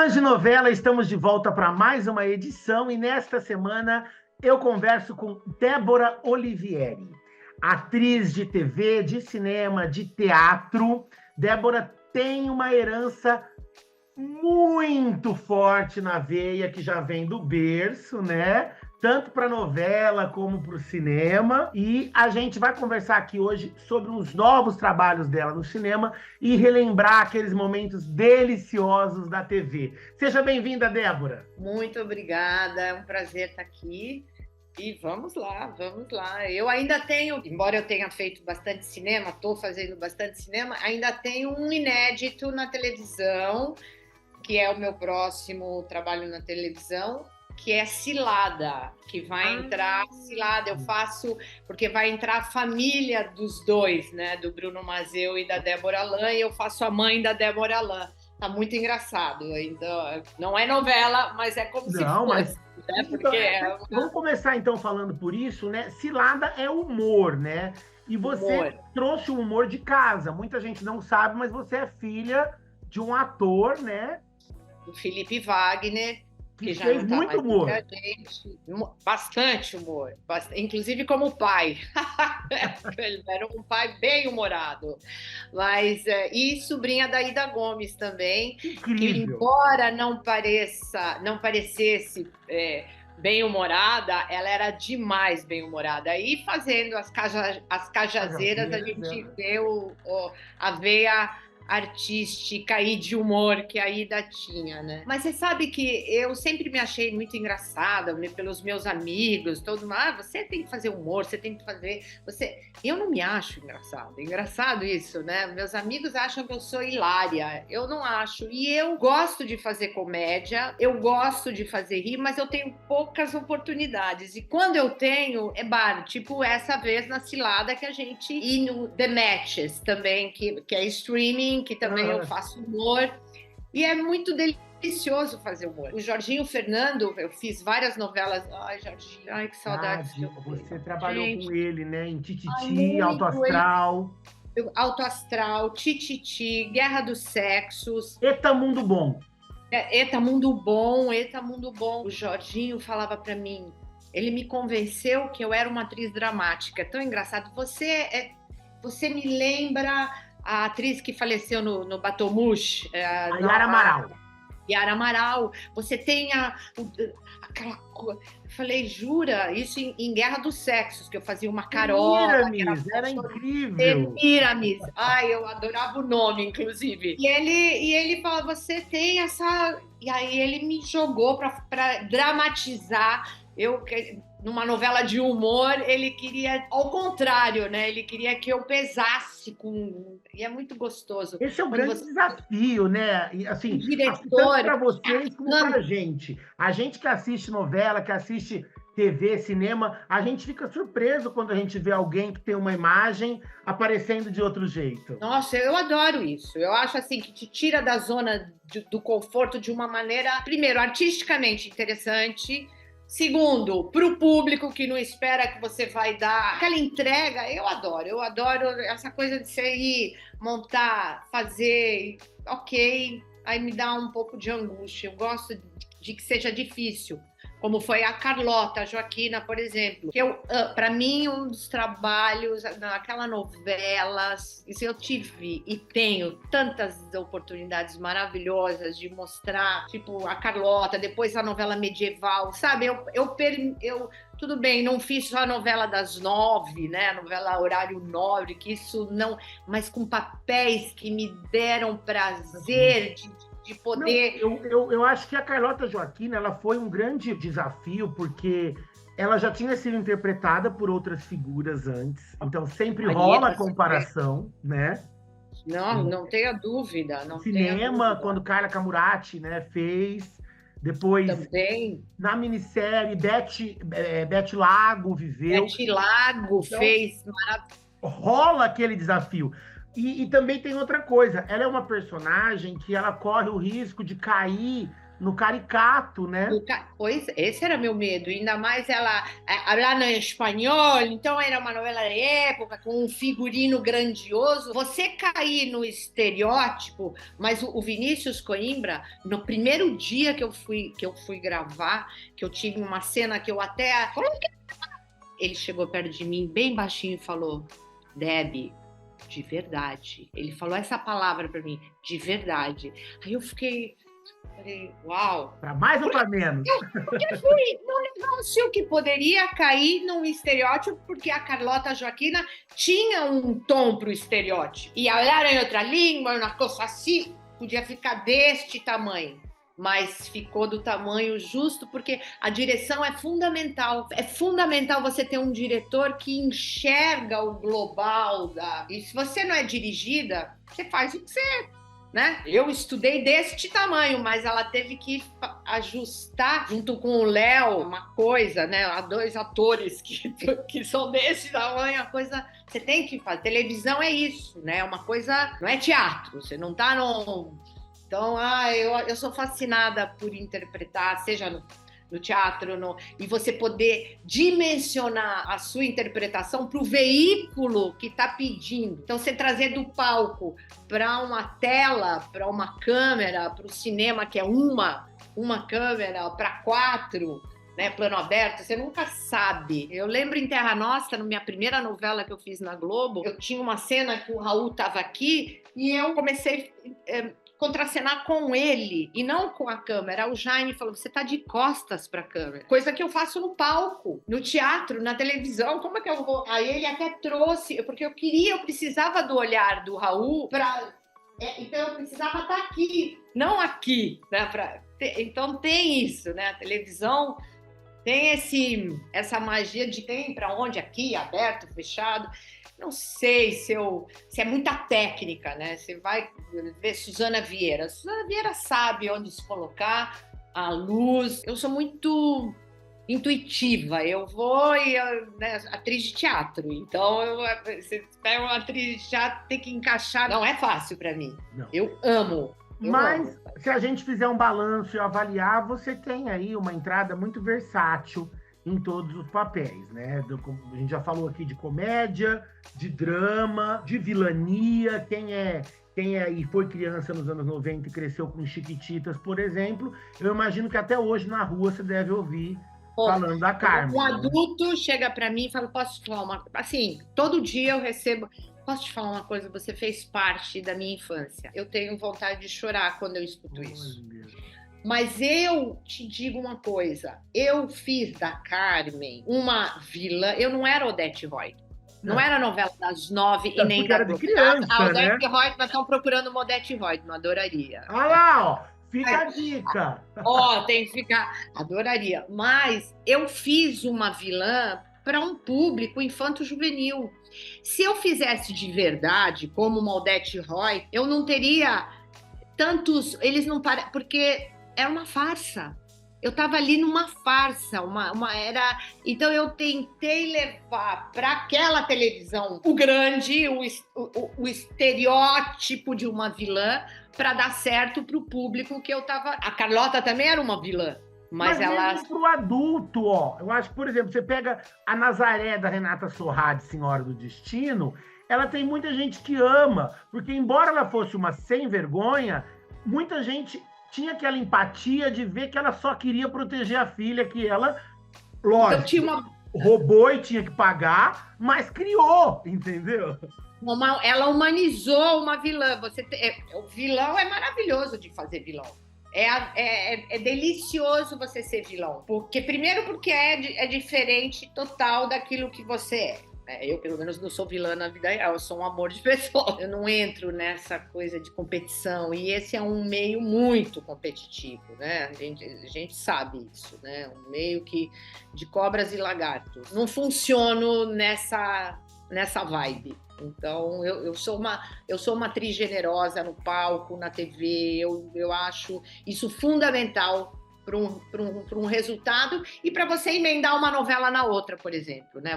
Fãs de novela, estamos de volta para mais uma edição e nesta semana eu converso com Débora Olivieri, atriz de TV, de cinema, de teatro. Débora tem uma herança muito forte na veia que já vem do berço, né? Tanto para novela como para o cinema. E a gente vai conversar aqui hoje sobre os novos trabalhos dela no cinema e relembrar aqueles momentos deliciosos da TV. Seja bem-vinda, Débora. Muito obrigada, é um prazer estar aqui. E vamos lá, vamos lá. Eu ainda tenho, embora eu tenha feito bastante cinema, estou fazendo bastante cinema, ainda tenho um inédito na televisão, que é o meu próximo trabalho na televisão, que é Cilada, que vai entrar Cilada. Eu faço, porque vai entrar a família dos dois, né? Do Bruno Mazzeo e da Débora Lã, e eu faço a mãe da Débora Lã. Tá muito engraçado. Ainda não é novela, mas é como se fosse. Mas... Né? Porque Vamos começar então falando por isso, né? Cilada é humor, né? E você trouxe o humor de casa. Muita gente não sabe, mas você é filha de um ator, né? Do Felipe Wagner, que já fez não tá muito mais humor. entre a gente. Bastante humor, inclusive como pai. Ele era um pai bem humorado. Mas, e sobrinha da Ida Gomes também, Incrível. Que embora não parecesse bem-humorada, ela era demais bem-humorada. E fazendo as cajazeiras, a gente vê a veia artística e de humor que a Ida tinha, né? Mas você sabe que eu sempre me achei muito engraçada pelos meus amigos, todo mundo, você tem que fazer humor, você tem que fazer... Eu não me acho engraçada, é engraçado isso, né? Meus amigos acham que eu sou hilária, eu não acho. E eu gosto de fazer comédia, eu gosto de fazer rir, mas eu tenho poucas oportunidades. E quando eu tenho, é bar, tipo essa vez na Cilada que a gente... E no The Matches também, que é streaming, que também eu faço humor, e é muito delicioso fazer humor. O Jorginho Fernando, eu fiz várias novelas. Ai, Jorginho, ai, que saudade. Você trabalhou com ele, né? Em Tititi, Alto Astral. Alto Astral, Tititi, Guerra dos Sexos. Eta Mundo Bom. Eta Mundo Bom, Eta Mundo Bom. O Jorginho falava para mim, ele me convenceu que eu era uma atriz dramática. É tão engraçado. Você me lembra a atriz que faleceu no Batomush, a Yara Amaral. Yara Amaral. Você tem aquela coisa. Eu falei, jura? Isso em Guerra dos Sexos, que eu fazia uma Carola. Era incrível. Semiramis. Ai, eu adorava o nome, inclusive. E ele falou, você tem essa... E aí ele me jogou para dramatizar. Numa novela de humor, ele queria, ao contrário, né? Ele queria que eu pesasse com... E é muito gostoso. Esse é um grande desafio, né? E, assim, diretor, tanto para vocês como para a gente. A gente que assiste novela, que assiste TV, cinema, a gente fica surpreso quando a gente vê alguém que tem uma imagem aparecendo de outro jeito. Nossa, eu adoro isso. Eu acho assim que te tira da zona do conforto de uma maneira, primeiro, artisticamente interessante. Segundo, para o público que não espera que você vai dar aquela entrega, eu adoro essa coisa de você ir, montar, fazer, ok, aí me dá um pouco de angústia. Eu gosto de que seja difícil, como foi a Carlota, a Joaquina, por exemplo. Para mim, um dos trabalhos, naquela novela, isso eu tive e tenho tantas oportunidades maravilhosas de mostrar, tipo a Carlota, depois a novela medieval, sabe? Tudo bem, não fiz só a novela das 9, né? A novela horário nobre, que isso não... Mas com papéis que me deram prazer de poder... Não, eu acho que a Carlota Joaquina, ela foi um grande desafio, porque ela já tinha sido interpretada por outras figuras antes, então sempre rola a comparação, né? Não tenha dúvida. Cinema, quando Carla Camurati, né, fez... Depois, também. Na minissérie, Beth Lago viveu. Beth Lago fez maravilhoso. Rola aquele desafio. E também tem outra coisa. Ela é uma personagem que ela corre o risco de cair no caricato, né? Pois, esse era meu medo. Ainda mais ela falando em espanhol, então era uma novela de época, com um figurino grandioso. Você cair no estereótipo, mas o Vinícius Coimbra, no primeiro dia que eu fui gravar, que eu tive uma cena que eu até... Ele chegou perto de mim, bem baixinho, e falou: Debbie, de verdade. Ele falou essa palavra para mim, de verdade. Aí eu falei, uau. Para mais ou para menos? Eu fui num negócio que poderia cair num estereótipo, porque a Carlota Joaquina tinha um tom para o estereótipo. E falar em outra língua, uma coisa assim, podia ficar deste tamanho. Mas ficou do tamanho justo, porque a direção é fundamental. É fundamental você ter um diretor que enxerga o global. E se você não é dirigida, você faz o que você... Né? Eu estudei deste tamanho, mas ela teve que ajustar junto com o Léo uma coisa, né? Há 2 atores que são desse tamanho, a coisa você tem que fazer. Televisão é isso, né? Uma coisa, não é teatro, você não tá no... Então, eu sou fascinada por interpretar, seja no teatro, e você poder dimensionar a sua interpretação para o veículo que está pedindo. Então, você trazer do palco para uma tela, para uma câmera, para o cinema, que é uma câmera, para 4, né, plano aberto, você nunca sabe. Eu lembro em Terra Nostra, na minha primeira novela que eu fiz na Globo, eu tinha uma cena que o Raul estava aqui e eu comecei... contracenar com ele e não com a câmera. O Jaime falou, você tá de costas pra câmera. Coisa que eu faço no palco, no teatro, na televisão. Como é que eu vou? Aí ele até trouxe, porque eu precisava do olhar do Raul pra... então eu precisava estar aqui, não aqui, né? Então tem isso, né? A televisão tem essa magia de tem pra onde? Aqui, aberto, fechado. Não sei se é muita técnica, né? Você vai ver Suzana Vieira. Suzana Vieira sabe onde se colocar a luz. Eu sou muito intuitiva. Eu vou né, atriz de teatro. Então, você pega uma atriz de teatro, tem que encaixar. Não é fácil para mim. Não. Eu amo. Mas, se a gente fizer um balanço e avaliar, você tem aí uma entrada muito versátil em todos os papéis, né? A gente já falou aqui de comédia, de drama, de vilania. Quem é e foi criança nos anos 90 e cresceu com Chiquititas, por exemplo, eu imagino que até hoje na rua você deve ouvir falando da Carmen. Um adulto chega para mim e fala, posso te falar uma coisa? Assim, todo dia eu recebo... Posso te falar uma coisa? Você fez parte da minha infância. Eu tenho vontade de chorar quando eu escuto isso. Mas eu te digo uma coisa, eu fiz da Carmen uma vilã, eu não era Odete Roitman, não era a novela das 9 e nem da Globo. A Odete Roitman, estão procurando uma Odete Roitman, adoraria. Olha lá, ó, fica a dica. Ó, tem que ficar, adoraria. Mas eu fiz uma vilã para um público infanto-juvenil. Se eu fizesse de verdade, como uma Odete Roitman, eu não teria tantos, eles não param, porque... Era uma farsa. Eu estava ali numa farsa, era. Então eu tentei levar para aquela televisão o grande, o estereótipo de uma vilã para dar certo para o público que eu estava. A Carlota também era uma vilã, mas ela. Mesmo para o adulto, ó. Eu acho que, por exemplo, você pega a Nazaré da Renata Sorrah, de Senhora do Destino, ela tem muita gente que ama, porque embora ela fosse uma sem vergonha, muita gente tinha aquela empatia de ver que ela só queria proteger a filha, que ela, lógico, roubou e tinha que pagar, mas criou, entendeu? Ela humanizou uma vilã. O vilão é maravilhoso de fazer vilão. É delicioso você ser vilão. Primeiro porque é diferente total daquilo que você é. Eu, pelo menos, não sou vilã na vida real, eu sou um amor de pessoa. Eu não entro nessa coisa de competição, e esse é um meio muito competitivo, né? A gente sabe isso, né? Um meio de cobras e lagartos. Não funciono nessa vibe. Então, eu sou uma atriz generosa no palco, na TV, eu acho isso fundamental para um resultado e para você emendar uma novela na outra, por exemplo, né?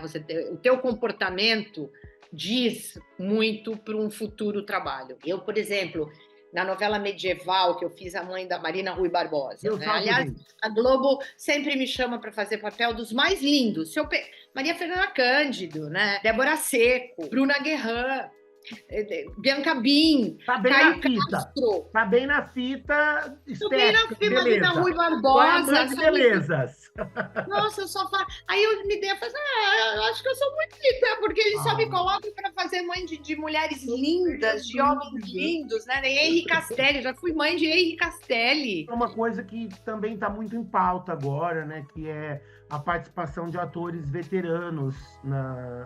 O teu comportamento diz muito para um futuro trabalho. Eu, por exemplo, na novela medieval que eu fiz a mãe da Marina Rui Barbosa. Né? Aliás, gente. a Globo sempre me chama para fazer papel dos mais lindos. Maria Fernanda Cândido, né? Débora Seco, Bruna Guerrand, Bianca Bin, Tá bem Caio na fita. Castro. Tá bem na fita Tô bem na fita, Marina Rui Barbosa. Belezas. Nossa, eu só falo. Aí eu me dei a fazer, eu acho que eu sou muito linda, porque eles só me colocam para fazer mãe de mulheres lindas, de homens lindos, né? Henri Castelli, já fui mãe de Henri Castelli. É uma coisa que também está muito em pauta agora, né? Que é a participação de atores veteranos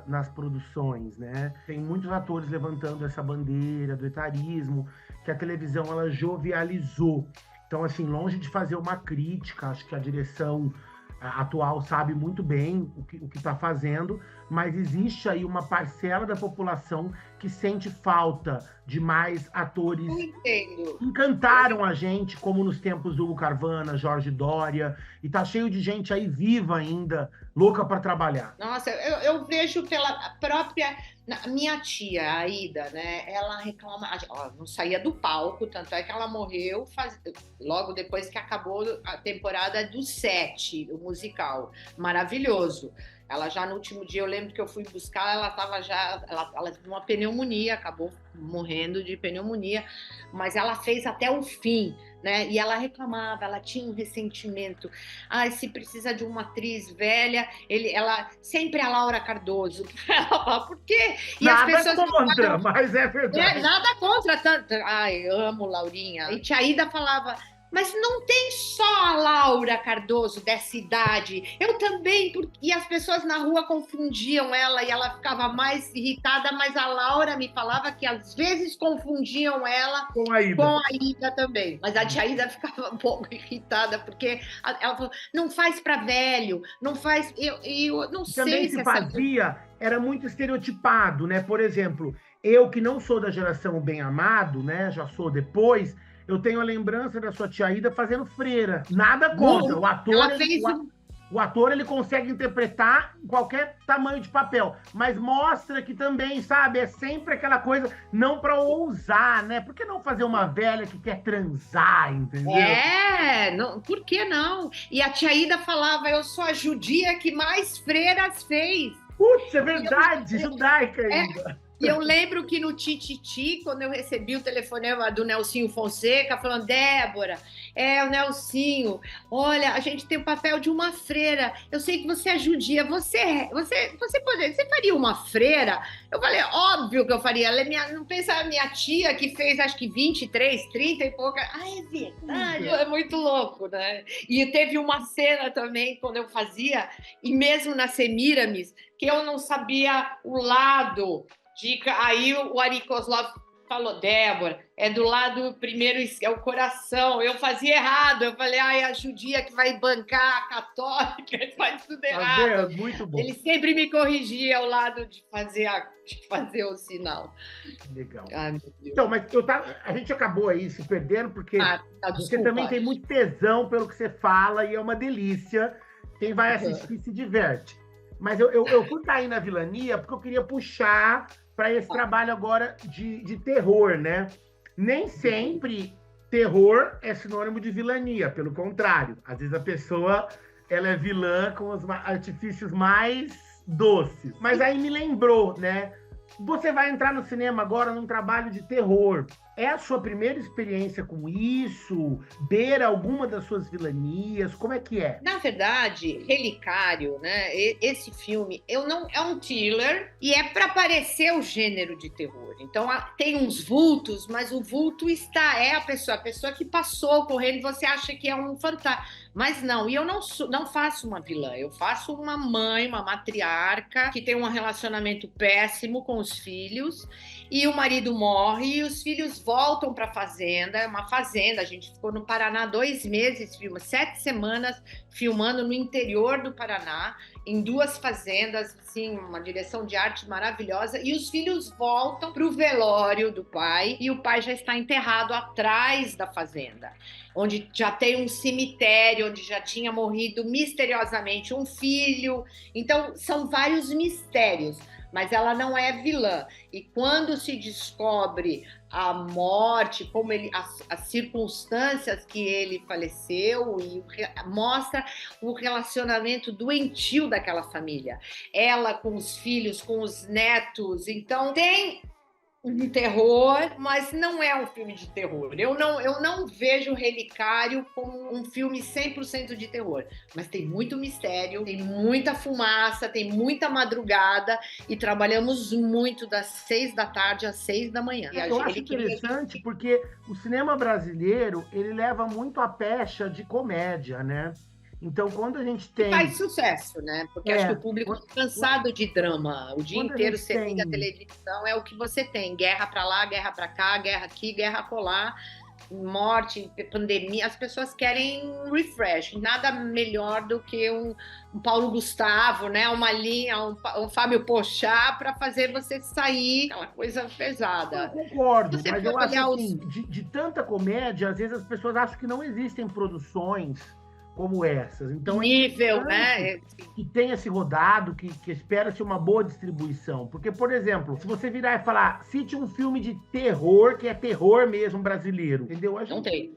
nas produções, né? Tem muitos atores levantando essa bandeira do etarismo, que a televisão ela jovializou. Então, assim, longe de fazer uma crítica, acho que a direção atual sabe muito bem o que está fazendo, mas existe aí uma parcela da população que sente falta de mais atores que encantaram a gente, como nos tempos do Hugo Carvana, Jorge Doria, e tá cheio de gente aí viva ainda, louca para trabalhar. Nossa, eu vejo pela própria... Minha tia, a Aida, né? Ela reclama... Ela não saía do palco, tanto é que ela morreu logo depois que acabou a temporada do 7, o musical. Maravilhoso. Ela já no último dia, eu lembro que eu fui buscar, ela estava já... Ela teve uma pneumonia, acabou morrendo de pneumonia, mas ela fez até o fim, né? E ela reclamava, ela tinha um ressentimento. Se precisa de uma atriz velha, ela sempre a Laura Cardoso. Ela fala, por quê? E nada as pessoas contra, mas é verdade. Nada contra tanto. Ai, amo Laurinha. E tia Ida falava, mas não tem só a Laura Cardoso dessa idade. Eu também, e as pessoas na rua confundiam ela e ela ficava mais irritada, mas a Laura me falava que às vezes confundiam ela com a Ida também. Mas a tia Ida ficava um pouco irritada, porque ela falou, não faz para velho, não faz... Eu não sei também se fazia, era muito estereotipado, né? Por exemplo, eu que não sou da geração Bem Amado, né? Já sou depois... Eu tenho a lembrança da sua tia Ida fazendo freira. Nada contra. O ator ele consegue interpretar qualquer tamanho de papel, mas mostra que também, sabe, é sempre aquela coisa, não para ousar, né? Por que não fazer uma velha que quer transar, entendeu? Não, por que não? E a tia Ida falava, eu sou a judia que mais freiras fez. Putz, é verdade, judaica ainda. E eu lembro que no Tititi, quando eu recebi o telefonema do Nelsinho Fonseca, falando, Débora, o Nelsinho, olha, a gente tem o papel de uma freira, eu sei que você é judia, você faria uma freira? Eu falei, óbvio que eu faria, não pensa a minha tia que fez acho que 23, 30 e pouca, é verdade, é muito louco, né? E teve uma cena também, quando eu fazia, e mesmo na Semiramis, que eu não sabia o lado... Aí o Ari Kozlov falou, Débora, é do lado primeiro, é o coração. Eu fazia errado. Eu falei, a judia que vai bancar a católica, faz tudo errado. Muito bom. Ele sempre me corrigia ao lado de fazer o sinal. Legal. Então, mas a gente acabou aí se perdendo, porque você também tem muito tesão pelo que você fala e é uma delícia. Quem vai assistir se diverte. Mas eu fui cair na vilania porque eu queria puxar para esse trabalho agora de terror, né? Nem sempre terror é sinônimo de vilania, pelo contrário. Às vezes a pessoa ela é vilã com os artifícios mais doces. Mas aí me lembrou, né? Você vai entrar no cinema agora num trabalho de terror. É a sua primeira experiência com isso? Beira alguma das suas vilanias? Como é que é? Na verdade, Relicário, né? Esse filme, é um thriller e é para parecer o gênero de terror. Então tem uns vultos, mas o vulto é a pessoa que passou correndo e você acha que é um fantasma. Mas não, e eu não faço uma vilã, eu faço uma mãe, uma matriarca que tem um relacionamento péssimo com os filhos e o marido morre e os filhos voltam para a fazenda, é uma fazenda, a gente ficou no Paraná 2 meses, 7 semanas filmando no interior do Paraná, em 2 fazendas, assim, uma direção de arte maravilhosa, e os filhos voltam para o velório do pai, e o pai já está enterrado atrás da fazenda, onde já tem um cemitério, onde já tinha morrido misteriosamente um filho. Então, são vários mistérios. mas ela não é vilã. E quando se descobre a morte, como as circunstâncias que ele faleceu, e mostra o relacionamento doentio daquela família. Ela com os filhos, com os netos. Então tem um terror, mas não é um filme de terror. Eu não vejo Relicário como um filme 100% de terror, mas tem muito mistério, tem muita fumaça, tem muita madrugada e trabalhamos muito das 6 da tarde às 6 da manhã. Eu acho interessante porque o cinema brasileiro, ele leva muito a pecha de comédia, né? Então, quando a gente tem... faz sucesso, né? Porque acho que o público está cansado de drama. O dia inteiro você liga a televisão, é o que você tem. Guerra para lá, guerra para cá, guerra aqui, guerra colar, morte, pandemia. As pessoas querem refresh. Nada melhor do que um Paulo Gustavo, né? Uma linha, um Fábio Porchat para fazer você sair aquela coisa pesada. Eu concordo, mas eu acho assim, de tanta comédia, às vezes as pessoas acham que não existem produções como essas. Então, nível, né? Que tenha se rodado, que espera-se uma boa distribuição. Porque, por exemplo, se você virar e falar, cite um filme de terror, que é terror mesmo brasileiro, entendeu? Não tem.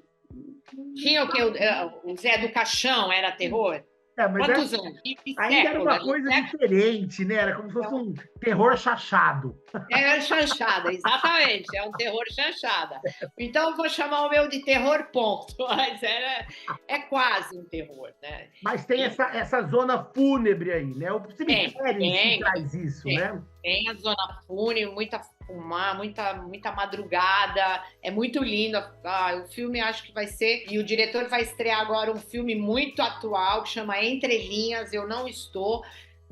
Tinha o que? O Zé do Caixão era terror? Mas quantos anos? Ainda era uma coisa diferente, né? Era como se fosse um terror chachado. É chanchada, exatamente. É um terror chanchada. Então, eu vou chamar o meu de terror ponto. Mas é quase um terror, né? Mas tem essa zona fúnebre aí, né? O cemitério em traz isso, né? Tem a zona fúnebre, muita fumar, muita madrugada. É muito lindo. O filme acho que vai ser... E o diretor vai estrear agora um filme muito atual, que chama Entre Linhas, Eu Não Estou,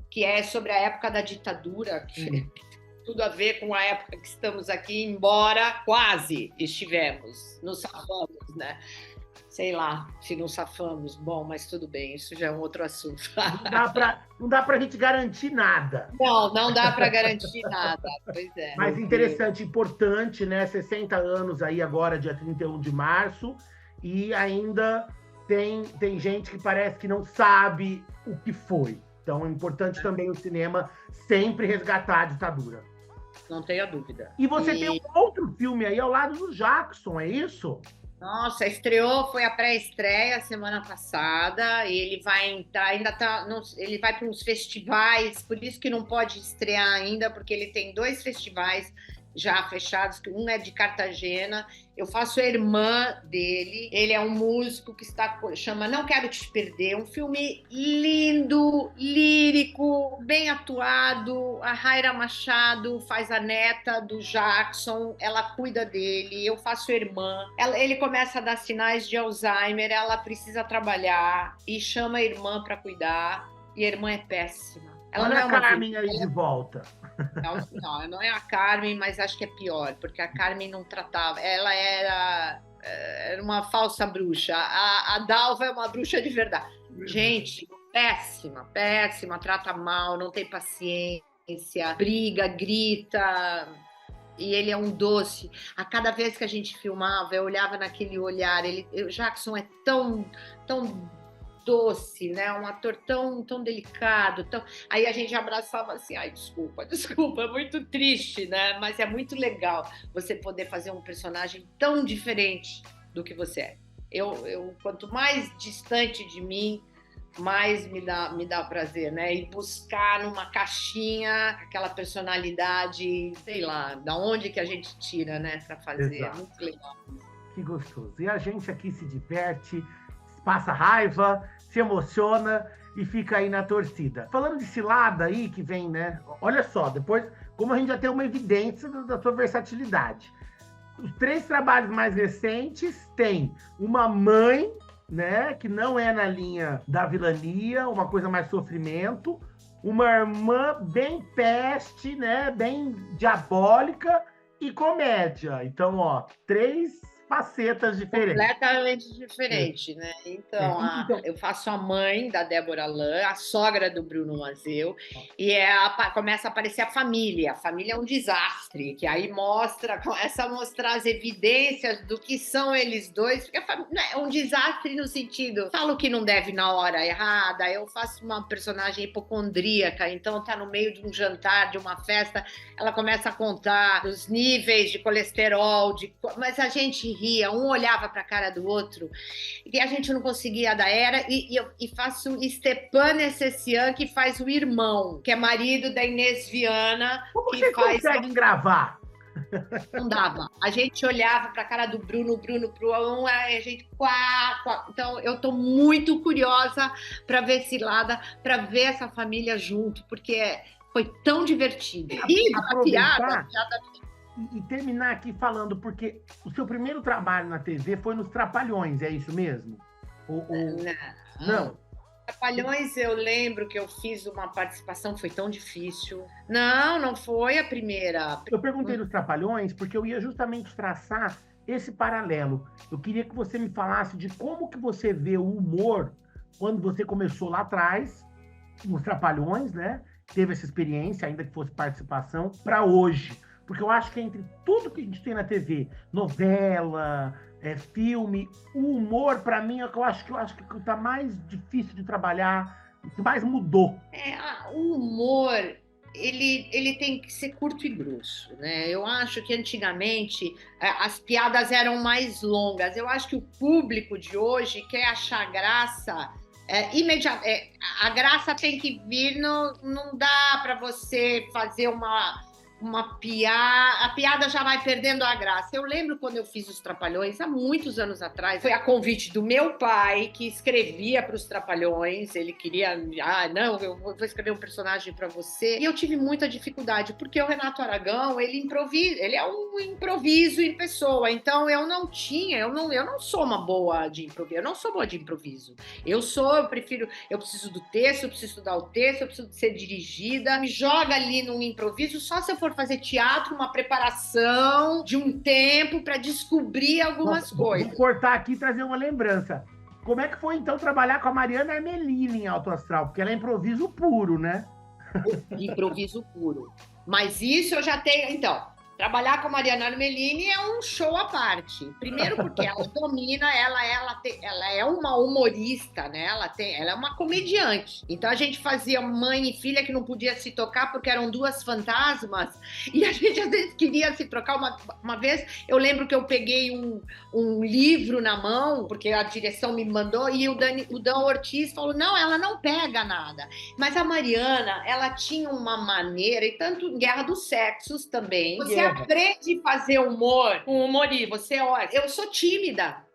que é sobre a época da ditadura, que tudo a ver com a época que estamos aqui, embora quase estivemos, nos safamos, né? Sei lá se não safamos. Bom, mas tudo bem, isso já é um outro assunto. Não dá pra gente garantir nada. Não dá para garantir nada, pois é. Mas interessante, importante, né? 60 anos aí agora, dia 31 de março, e ainda tem gente que parece que não sabe o que foi. Então é importante também o cinema sempre resgatar a ditadura. Não tenha dúvida. E você tem um outro filme aí ao lado do Jackson, é isso? Nossa, estreou, foi a pré-estreia semana passada. Ele vai entrar, ele vai para uns festivais, por isso que não pode estrear ainda, porque ele tem 2 festivais já fechados, que um é de Cartagena. Eu faço a irmã dele, ele é um músico que chama Não Quero Te Perder, um filme lindo, lírico, bem atuado. A Raira Machado faz a neta do Jackson, ela cuida dele, eu faço a irmã. Ele começa a dar sinais de Alzheimer, ela precisa trabalhar e chama a irmã para cuidar, e a irmã é péssima. Ela não é a Carmen aí de volta. Não é a Carmen, mas acho que é pior, porque a Carmen não tratava, ela era uma falsa bruxa, a Dalva é uma bruxa de verdade. Gente, péssima, trata mal, não tem paciência, briga, grita, e ele é um doce. A cada vez que a gente filmava, eu olhava naquele olhar, o Jackson é tão doce, né? Um ator tão delicado, aí a gente abraçava assim, ai, desculpa, é muito triste, né? Mas é muito legal você poder fazer um personagem tão diferente do que você é. Eu quanto mais distante de mim, mais me dá prazer, né? E buscar numa caixinha aquela personalidade, sei lá, da onde que a gente tira, né? Para fazer. Exato. É muito legal. Que gostoso. E a gente aqui se diverte, passa raiva, se emociona e fica aí na torcida. Falando de cilada aí, que vem, né? Olha só, depois, como a gente já tem uma evidência da sua versatilidade. Os 3 trabalhos mais recentes tem Uma Mãe, né? Que não é na linha da vilania, uma coisa mais sofrimento. Uma Irmã bem peste, né? Bem diabólica e comédia. Então, 3 facetas diferentes. Completamente diferente, né? Então, Então, eu faço a mãe da Débora Lã, a sogra do Bruno Mazeu, e começa a aparecer a família. A família é um desastre, que aí começa a mostrar as evidências do que são eles dois, porque é um desastre no sentido, falo que não deve na hora errada, eu faço uma personagem hipocondríaca, então tá no meio de um jantar, de uma festa, ela começa a contar os níveis de colesterol, mas a gente ria, um olhava para a cara do outro e a gente não conseguia dar e faço Stepan Essessian, que faz o irmão, que é marido da Inês Viana. Como que vocês faz... conseguem gravar? Não dava. A gente olhava para a cara do Bruno pro um, a gente Então eu tô muito curiosa para ver Cilada, para ver essa família junto, porque foi tão divertido. E a piada e terminar aqui falando, porque o seu primeiro trabalho na TV foi nos Trapalhões, é isso mesmo? Não. Trapalhões, eu lembro que eu fiz uma participação, foi tão difícil. Não foi a primeira. Eu perguntei nos Trapalhões porque eu ia justamente traçar esse paralelo. Eu queria que você me falasse de como que você vê o humor quando você começou lá atrás, nos Trapalhões, né? Teve essa experiência, ainda que fosse participação, para hoje. Porque eu acho que entre tudo que a gente tem na TV, novela, filme, o humor, para mim, é que eu acho que tá mais difícil de trabalhar, o que mais mudou. O humor, ele tem que ser curto e grosso, né? Eu acho que antigamente as piadas eram mais longas. Eu acho que o público de hoje quer achar graça imediatamente. A graça tem que vir, não dá para você fazer uma piada, a piada já vai perdendo a graça. Eu lembro quando eu fiz os Trapalhões, há muitos anos atrás, foi a convite do meu pai, que escrevia para os Trapalhões, ele queria, não, eu vou escrever um personagem para você, e eu tive muita dificuldade, porque o Renato Aragão, ele improvisa, ele é um improviso em pessoa, então eu não sou uma boa de improviso, eu não sou boa de improviso, eu preciso do texto, eu preciso estudar o texto, eu preciso ser dirigida, me joga ali num improviso, só se eu for fazer teatro, uma preparação de um tempo para descobrir algumas coisas. Vou cortar aqui e trazer uma lembrança. Como é que foi, então, trabalhar com a Mariana Armelini em Alto Astral? Porque ela é improviso puro, né? Improviso puro. Mas isso eu já tenho... Então, trabalhar com a Mariana Armelini é um show à parte. Primeiro porque ela domina, ela é uma humorista, né? Ela é uma comediante. Então a gente fazia mãe e filha que não podia se tocar porque eram duas fantasmas e a gente às vezes queria se trocar. Uma vez eu lembro que eu peguei um livro na mão, porque a direção me mandou, e o Dan Ortiz falou, não, ela não pega nada. Mas a Mariana, ela tinha uma maneira, e tanto em Guerra dos Sexos também, você aprende a fazer humor com humorismo. Olha, eu sou tímida.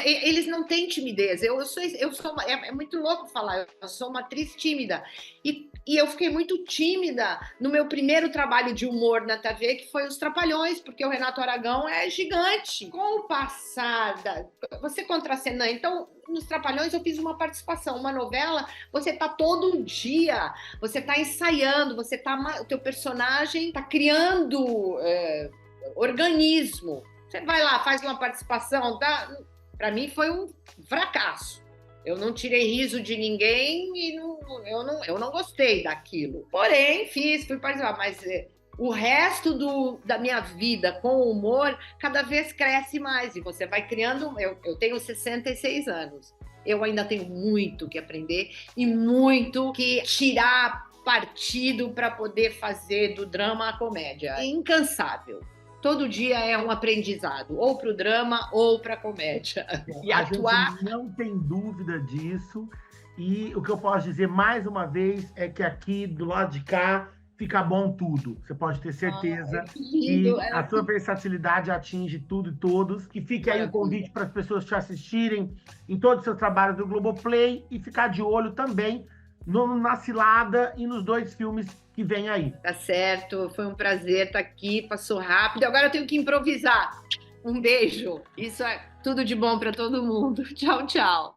Eles não têm timidez. É muito louco falar. Eu sou uma atriz tímida. E eu fiquei muito tímida no meu primeiro trabalho de humor na TV, que foi Os Trapalhões, porque o Renato Aragão é gigante. Com o passar, você contracena. Então, nos Trapalhões eu fiz uma participação, uma novela, você tá todo dia, você tá ensaiando, o teu personagem tá criando organismo. Você vai lá, faz uma participação, para mim foi um fracasso. Eu não tirei riso de ninguém e eu não gostei daquilo. Porém, fui participar, mas o resto da minha vida com humor cada vez cresce mais e você vai criando. Eu tenho 66 anos. Eu ainda tenho muito que aprender e muito que tirar partido para poder fazer do drama a comédia. É incansável. Todo dia é um aprendizado, ou para o drama ou para a comédia. E atuar... gente não tem dúvida disso. E o que eu posso dizer mais uma vez é que aqui do lado de cá fica bom tudo. Você pode ter certeza que a sua versatilidade atinge tudo e todos. Que fique aí o convite para as pessoas te assistirem em todos os seus trabalhos do Globoplay e ficar de olho também na Cilada e nos 2 filmes que vem aí. Tá certo, foi um prazer estar aqui, passou rápido. Agora eu tenho que improvisar. Um beijo. Isso é tudo de bom para todo mundo. Tchau, tchau.